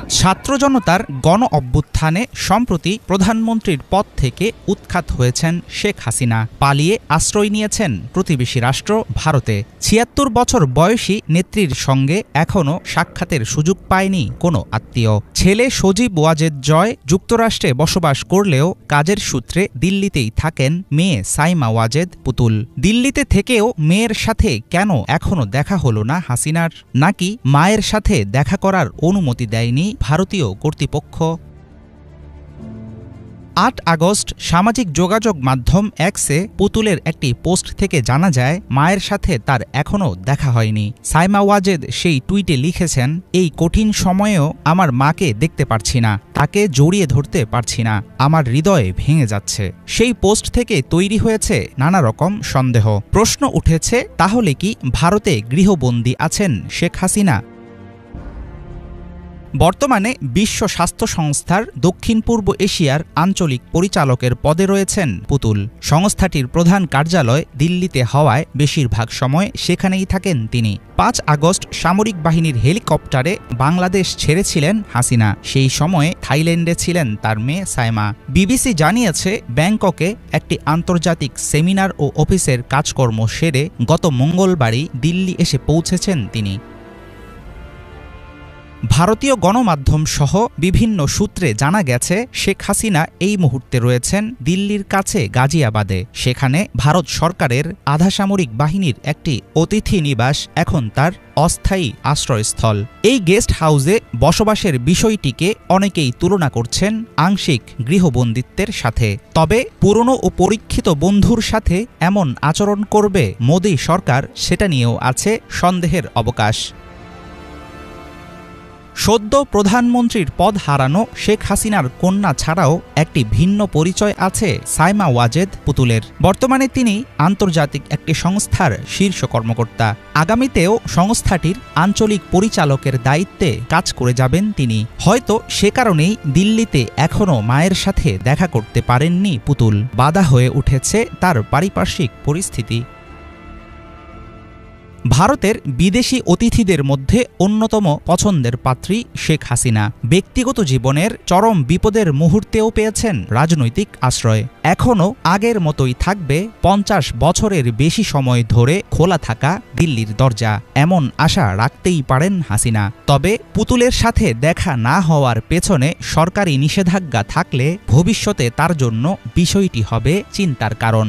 ছাত্র জনতার গণ অভ্যুত্থানে সম্প্রতি প্রধানমন্ত্রীর পদ থেকে উৎখাত হয়েছেন শেখ হাসিনা। পালিয়ে আশ্রয় নিয়েছেন প্রতিবেশী রাষ্ট্র ভারতে। ৭৬ বছর বয়সী নেত্রীর সঙ্গে এখনও সাক্ষাতের সুযোগ পায়নি কোনো আত্মীয়। ছেলে সজীব ওয়াজেদ জয় যুক্তরাষ্ট্রে বসবাস করলেও কাজের সূত্রে দিল্লিতেই থাকেন মেয়ে সাইমা ওয়াজেদ পুতুল। দিল্লিতে থেকেও মেয়ের সাথে কেন এখনও দেখা হলো না হাসিনার? নাকি মায়ের সাথে দেখা করার অনুমতি দেয়নি ভারতীয় কর্তৃপক্ষ? ৮ আগস্ট সামাজিক যোগাযোগ মাধ্যম এক্সে পুতুলের একটি পোস্ট থেকে জানা যায় মায়ের সাথে তার এখনও দেখা হয়নি। সাইমা ওয়াজেদ সেই টুইটে লিখেছেন, এই কঠিন সময়েও আমার মাকে দেখতে পারছি না, তাকে জড়িয়ে ধরতে পারছি না, আমার হৃদয় ভেঙে যাচ্ছে। সেই পোস্ট থেকে তৈরি হয়েছে নানা রকম সন্দেহ। প্রশ্ন উঠেছে, তাহলে কি ভারতে গৃহবন্দী আছেন শেখ হাসিনা? বর্তমানে বিশ্ব স্বাস্থ্য সংস্থার দক্ষিণ পূর্ব এশিয়ার আঞ্চলিক পরিচালকের পদে রয়েছেন পুতুল। সংস্থাটির প্রধান কার্যালয় দিল্লিতে হওয়ায় বেশিরভাগ সময় সেখানেই থাকেন তিনি। ৫ আগস্ট সামরিক বাহিনীর হেলিকপ্টারে বাংলাদেশ ছেড়েছিলেন হাসিনা। সেই সময়ে থাইল্যান্ডে ছিলেন তার মেয়ে সাইমা। বিবিসি জানিয়েছে, ব্যাংককে একটি আন্তর্জাতিক সেমিনার ও অফিসের কাজকর্ম সেরে গত মঙ্গলবারই দিল্লি এসে পৌঁছেছেন তিনি। ভারতীয় গণমাধ্যম সহ বিভিন্ন সূত্রে জানা গেছে, শেখ হাসিনা এই মুহূর্তে রয়েছেন দিল্লির কাছে গাজিয়াবাদে। সেখানে ভারত সরকারের আধাসামরিক বাহিনীর একটি অতিথি নিবাস এখন তার অস্থায়ী আশ্রয়স্থল। এই গেস্ট হাউসে বসবাসের বিষয়টিকে অনেকেই তুলনা করছেন আংশিক গৃহবন্দিত্বের সাথে। তবে পুরনো ও পরীক্ষিত বন্ধুর সাথে এমন আচরণ করবে মোদি সরকার, সেটা নিয়েও আছে সন্দেহের অবকাশ। সদ্য প্রধানমন্ত্রীর পদ হারানো শেখ হাসিনার কন্যা ছাড়াও একটি ভিন্ন পরিচয় আছে সাইমা ওয়াজেদ পুতুলের। বর্তমানে তিনি আন্তর্জাতিক একটি সংস্থার শীর্ষ কর্মকর্তা। আগামীতেও সংস্থাটির আঞ্চলিক পরিচালকের দায়িত্বে কাজ করে যাবেন তিনি। হয়তো সে কারণেই দিল্লিতে এখনও মায়ের সাথে দেখা করতে পারেননি পুতুল। বাধা হয়ে উঠেছে তার পারিপার্শ্বিক পরিস্থিতি। ভারতের বিদেশি অতিথিদের মধ্যে অন্যতম পছন্দের পাত্রী শেখ হাসিনা। ব্যক্তিগত জীবনের চরম বিপদের মুহূর্তেও পেয়েছেন রাজনৈতিক আশ্রয়। এখনও আগের মতোই থাকবে ৫০ বছরের বেশি সময় ধরে খোলা থাকা দিল্লির দরজা, এমন আশা রাখতেই পারেন হাসিনা। তবে পুতুলের সাথে দেখা না হওয়ার পেছনে সরকারি নিষেধাজ্ঞা থাকলে ভবিষ্যতে তার জন্য বিষয়টি হবে চিন্তার কারণ।